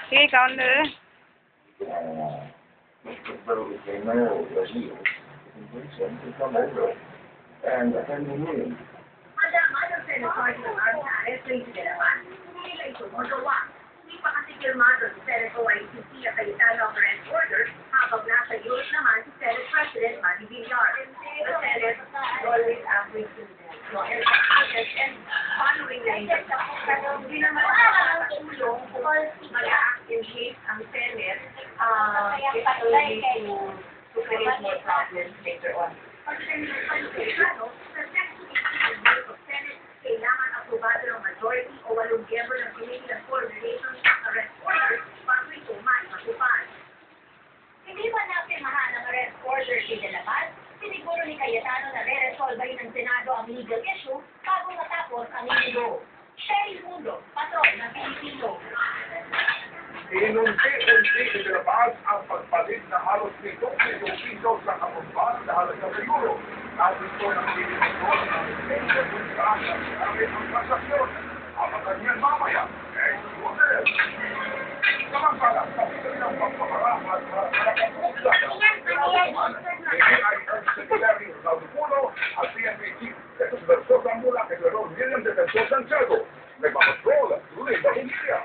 Sige, counter. And attending meetings. Madam Senator ng RSA Pilipinas, hindi nila ito magawa. Hindi pa kasi pirmado si Senator YCC at Cayetano ang arrest order habang nasa Europe naman si Senate President Manny Villar. The Senate always average to and following the hindi naman nakakatulong kung mag-act in case ang Senate is only to create more problems later on. Kailangan aprobado ng majority o 8 miyembro ng Committee on Coordination ng arrest order bago ito matupad. Hindi ba napirmahan ang arrest order pinalabas? Siniguro ni Cayetano na re-resolvahin ng Senado ang legal issue bago matapos ang linggo. Sherry Mundo, patron ng Pilipino. Inunti-unti itinabas ang pagpalit na halos 7 piso sa kapumpan na halaga sa euro. At ito ng Pilipino ng Pilipino sa aming ang transaksyon. Ang kanyang mamaya, Hotel. Samantala, sa piling ng pagpapara at nakakapugla ng Secretary Ronaldo Puno at PNP Chief Jesús Versosa mula kay Ron William Defensor Santiago. Nagpapatrol at tuloy na India.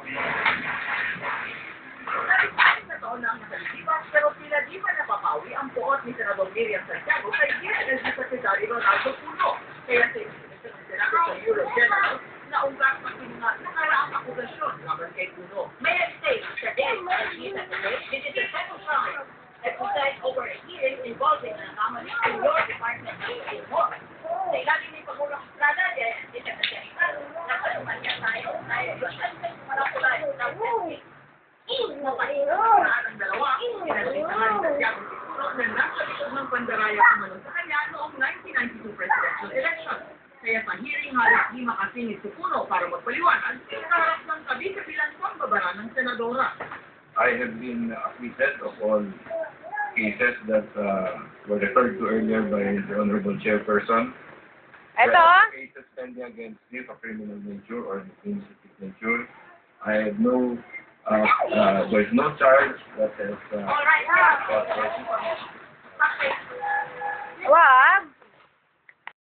Sa taon na ang nakalipas, pero sila di pa napapawi ang puot ni Senador Miriam Santiago kay DNLG Secretary Ronaldo Puno. Kaya sa Senado sa Euro General, naunggat ang nakaraang akugasyon laban kay Puno. May stake sa DNLG Secretary, this is the second time that preside over a hearing involving the anomaly in your department of war. Sa ilalim ni Pangulong Estrada, DNLG Secretary, nagpaluman niya tayo na malapulay ng ang dalawa, pinagsisahan ni Santiago Siguro na nasa likod ng pandaraya kumanon sa kanya noong 1992 presidential election. Kaya sa hearing halos di makasingit si Puno para magpaliwanag, kaharap ng kabi-kabilang pambabara ng senadora. I have been acquitted of all cases that were referred to earlier by the Honorable Chairperson. Ito? Cases pending against me of criminal nature or administrative nature. I have no there's no charge that has All right, What?